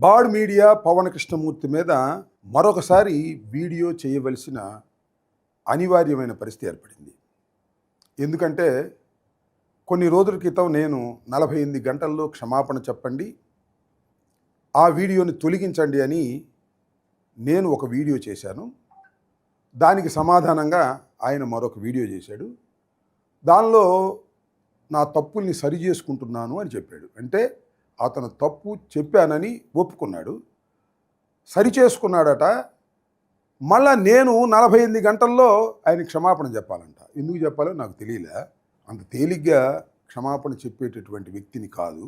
Bad media Pawan Krishnamurthy మీద మరొకసారి video చేయవలసిన అనివార్యమైన పరిస్థితి ఏర్పడింది. ఎందుకంటే కొన్ని రోజుల క్రితం నేను 48 గంటల్లో క్షమాపణ చెప్పండి, ఆ వీడియోని తొలగించండి అని నేను ఒక వీడియో చేశాను. దానికి సమాధానంగా ఆయన మరొక వీడియో చేశాడు. దానిలో నా తప్పుల్ని సరి చేసుకుంటున్నాను అని చెప్పాడు. అంటే అతను తప్పు చెప్పానని ఒప్పుకున్నాడు, సరి చేసుకున్నాడట. మళ్ళా నేను 48 గంటల్లో ఆయన క్షమాపణ చెప్పాలంట. ఎందుకు చెప్పాలో నాకు తెలియలే. అంత తేలిగ్గా క్షమాపణ చెప్పేటటువంటి వ్యక్తిని కాదు.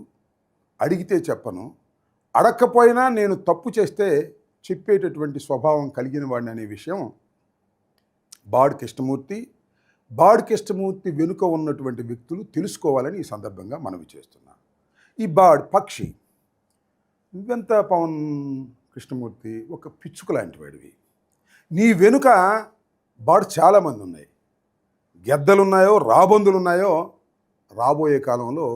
అడిగితే చెప్పను, అడగకపోయినా నేను తప్పు చేస్తే చెప్పేటటువంటి స్వభావం కలిగిన వాడిని అనే విషయం బాడ్ కృష్ణమూర్తి వెనుక ఉన్నటువంటి వ్యక్తులు తెలుసుకోవాలని ఈ సందర్భంగా మనవి చేస్తున్నాను. ఈ బాడ్ పక్షి, నువ్వెంత పవన్ కృష్ణమూర్తి ఒక పిచ్చుక లాంటి వాడివి. నీ వెనుక బాడ్ చాలామంది ఉన్నాయి. గెద్దలున్నాయో రాబందులున్నాయో రాబోయే కాలంలో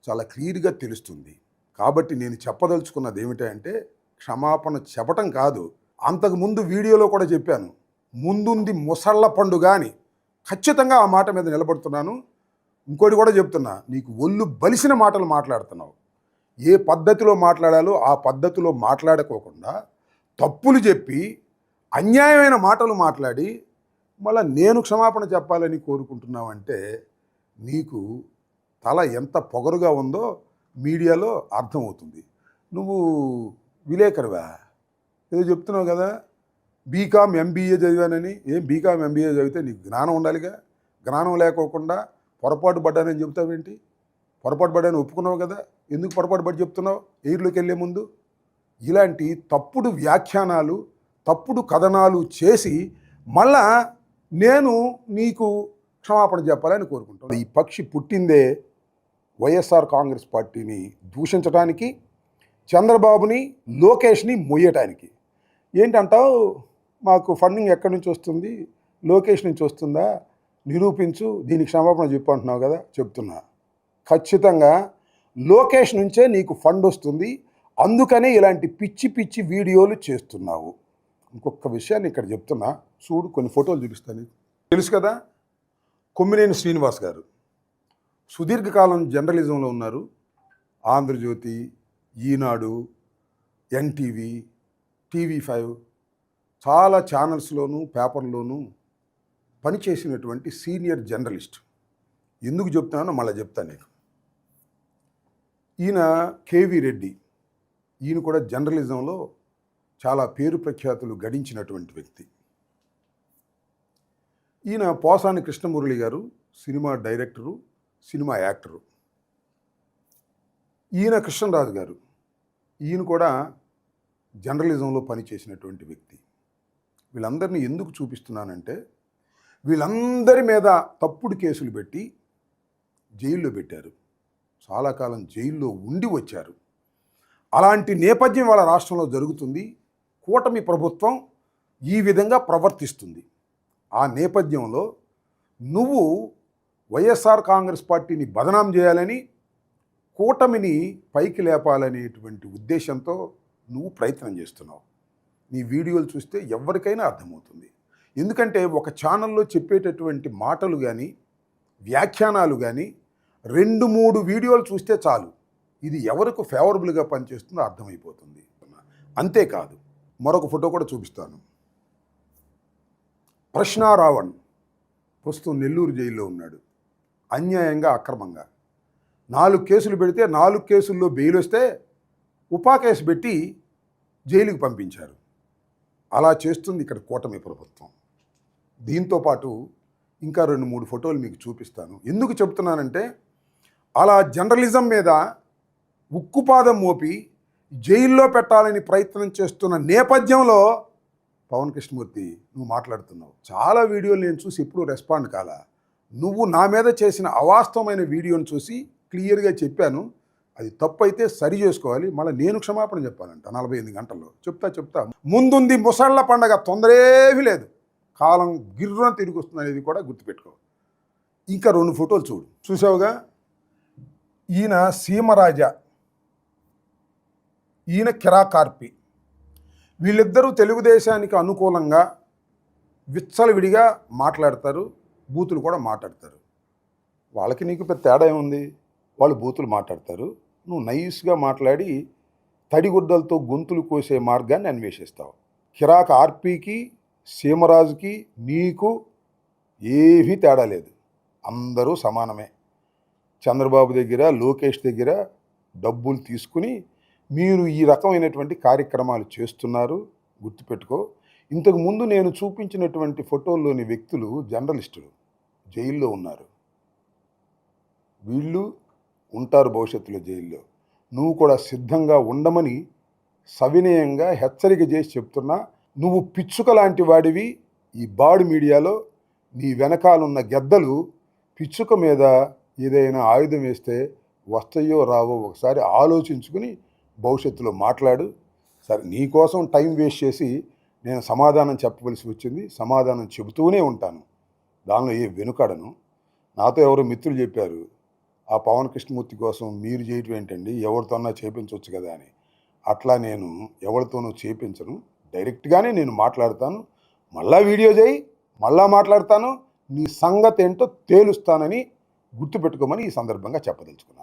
చాలా క్లియర్గా తెలుస్తుంది. కాబట్టి నేను చెప్పదలుచుకున్నది ఏమిటంటే క్షమాపణ చెప్పటం కాదు, అంతకుముందు వీడియోలో కూడా చెప్పాను, ముందుంది ముసళ్ళ పండుగ అని. ఖచ్చితంగా ఆ మాట మీద నిలబడుతున్నాను. ఇంకోటి కూడా చెప్తున్నా, నీకు ఒళ్ళు బలిసిన మాటలు మాట్లాడుతున్నావు. ఏ పద్ధతిలో మాట్లాడాలో ఆ పద్ధతిలో మాట్లాడుకోకుండా తప్పులు చెప్పి అన్యాయమైన మాటలు మాట్లాడి మళ్ళీ నేను క్షమాపణ చెప్పాలని కోరుకుంటున్నావంటే నీకు తల ఎంత పొగరుగా ఉందో మీడియాలో అర్థమవుతుంది. నువ్వు విలేకరువా? ఏదో చెప్తున్నావు కదా, బీకామ్ ఎంబీఏ చదివానని. ఏం బీకామ్ ఎంబీఏ చదివితే నీకు జ్ఞానం ఉండాలిగా. జ్ఞానం లేకోకుండా పొరపాటు పడ్డానని చెప్తావేంటి? పొరపాటు పడ్డాను ఒప్పుకున్నావు కదా, ఎందుకు పొరపాటు పడి చెప్తున్నావు ఎయిర్లోకి వెళ్ళే ముందు? ఇలాంటి తప్పుడు వ్యాఖ్యానాలు, తప్పుడు కథనాలు చేసి మళ్ళా నేను నీకు క్షమాపణ చెప్పాలని కోరుకుంటాను. ఈ పక్షి పుట్టిందే వైఎస్ఆర్ కాంగ్రెస్ పార్టీని దూషించడానికి, చంద్రబాబుని లోకేష్ని మొయ్యటానికి. ఏంటంటావు, మాకు ఫండింగ్ ఎక్కడి నుంచి వస్తుంది, లోకేష్ నుంచి వస్తుందా, నిరూపించు, దీనికి క్షమాపణ చెప్పు అంటున్నావు కదా. చెప్తున్నా, ఖచ్చితంగా లోకేష్ నుంచే నీకు ఫండ్ వస్తుంది. అందుకనే ఇలాంటి పిచ్చి పిచ్చి వీడియోలు చేస్తున్నావు. ఇంకొక విషయాన్ని ఇక్కడ చెప్తున్నా, చూడు, కొన్ని ఫోటోలు చూపిస్తాను. తెలుసు కదా, కొమ్మినేని శ్రీనివాస్ గారు సుదీర్ఘకాలం జర్నలిజంలో ఉన్నారు. ఆంధ్రజ్యోతి, ఈనాడు, ఎన్టీవీ, టీవీ5 చాలా ఛానల్స్లోనూ పేపర్లోనూ పనిచేసినటువంటి సీనియర్ జర్నలిస్ట్. ఎందుకు చెప్తున్నానో మళ్ళీ చెప్తాను నీకు. ఈయన కేవీ రెడ్డి, ఈయన కూడా జర్నలిజంలో చాలా పేరు ప్రఖ్యాతులు గడించినటువంటి వ్యక్తి. ఈయన పోసాని కృష్ణమురళి గారు సినిమా డైరెక్టరు, సినిమా యాక్టరు. ఈయన కృష్ణరాజు గారు, ఈయన కూడా జర్నలిజంలో పనిచేసినటువంటి వ్యక్తి. వీళ్ళందరినీ ఎందుకు చూపిస్తున్నానంటే వీళ్ళందరి మీద తప్పుడు కేసులు పెట్టి జైల్లో పెట్టారు. చాలా కాలం జైల్లో ఉండి వచ్చారు. అలాంటి నేపథ్యం వాళ్ళ రాష్ట్రంలో జరుగుతుంది. కూటమి ప్రభుత్వం ఈ విధంగా ప్రవర్తిస్తుంది. ఆ నేపథ్యంలో నువ్వు వైఎస్ఆర్ కాంగ్రెస్ పార్టీని బదనాం చేయాలని, కూటమిని పైకి లేపాలనేటువంటి ఉద్దేశంతో నువ్వు ప్రయత్నం చేస్తున్నావు. నీ వీడియోలు చూస్తే ఎవరికైనా అర్థమవుతుంది. ఎందుకంటే ఒక ఛానల్లో చెప్పేటటువంటి మాటలు కానీ, వ్యాఖ్యానాలు కానీ 2-3 వీడియోలు చూస్తే చాలు, ఇది ఎవరికి ఫేవరబుల్గా పనిచేస్తుందో అర్థమైపోతుంది. అంతేకాదు, మరొక ఫోటో కూడా చూపిస్తాను. ప్రశ్న రావణ్ ప్రస్తుతం నెల్లూరు జైల్లో ఉన్నాడు. అన్యాయంగా, అక్రమంగా 4 కేసులు పెడితే 4 కేసుల్లో బెయిల్ వస్తే ఉపా కేసు పెట్టి జైలుకి పంపించారు. అలా చేస్తుంది ఇక్కడ కూటమి ప్రభుత్వం. దీంతోపాటు ఇంకా 2-3 ఫోటోలు మీకు చూపిస్తాను. ఎందుకు చెప్తున్నానంటే అలా జర్నలిజం మీద ఉక్కుపాదం మోపి జైల్లో పెట్టాలని ప్రయత్నం చేస్తున్న నేపథ్యంలో పవన్ కృష్ణమూర్తి నువ్వు మాట్లాడుతున్నావు. చాలా వీడియోలు నేను చూసి ఎప్పుడూ రెస్పాండ్ కాలా. నువ్వు నా మీద చేసిన అవాస్తవమైన వీడియోని చూసి క్లియర్గా చెప్పాను. అది తప్పు అయితే సరి చేసుకోవాలి. మళ్ళీ నేను క్షమాపణ చెప్పాలంట 48 గంటల్లో. చెప్తా. ముందుంది ముసళ్ళ పండగ, తొందరేమీ లేదు. కాలం గిర్రున తిరిగి వస్తుంది అనేది కూడా గుర్తుపెట్టుకో. ఇంకా 2 ఫోటోలు చూసావుగా. ఈయన సీమరాజా ఈయన కిరాకార్పి. వీళ్ళిద్దరూ తెలుగుదేశానికి అనుకూలంగా విచ్చలవిడిగా మాట్లాడతారు, బూతులు కూడా మాట్లాడతారు. వాళ్ళకి నీకు పెద్ద తేడా ఏముంది? వాళ్ళు బూతులు మాట్లాడతారు, నువ్వు నైస్గా మాట్లాడి తడిగుడ్డలతో గొంతులు కోసే మార్గాన్ని అన్వేషిస్తావు. కిరాక ఆర్పీకి, సీమరాజుకి నీకు ఏమీ తేడా లేదు. అందరూ సమానమే. చంద్రబాబు దగ్గర, లోకేష్ దగ్గర డబ్బులు తీసుకుని మీరు ఈ రకమైనటువంటి కార్యక్రమాలు చేస్తున్నారు, గుర్తుపెట్టుకో. ఇంతకుముందు నేను చూపించినటువంటి ఫోటోల్లోని వ్యక్తులు జర్నలిస్టులు, జైల్లో ఉన్నారు. వీళ్ళు ఉంటారు భవిష్యత్తులో జైల్లో. నువ్వు కూడా సిద్ధంగా ఉండమని సవినయంగా హెచ్చరిక చేసి చెప్తున్నా. నువ్వు పిచ్చుక లాంటి వాడివి. ఈ బాడు మీడియాలో నీ వెనకాలన్న గెద్దలు పిచ్చుక మీద ఏదైనా ఆయుధం వేస్తే వస్తాయో రావో ఒకసారి ఆలోచించుకుని భవిష్యత్తులో మాట్లాడు. సరే, నీకోసం టైం వేస్ట్ చేసి నేను సమాధానం చెప్పవలసి వచ్చింది. సమాధానం చెబుతూనే ఉంటాను, దానిలో ఏ వెనుకాడను. నాతో ఎవరో మిత్రులు చెప్పారు, ఆ పవన్ కృష్ణమూర్తి కోసం మీరు చేయటం ఏంటండి, ఎవరితోన్నా చేపించవచ్చు కదా అని. అట్లా నేను ఎవరితోనూ చేపించను, డైరెక్ట్గానే నేను మాట్లాడతాను. మళ్ళా వీడియో చేయి, మళ్ళా మాట్లాడతాను, నీ సంగతి ఏంటో తేలుస్తానని గుర్తుపెట్టుకోమని ఈ సందర్భంగా చెప్పదలుచుకున్నాను.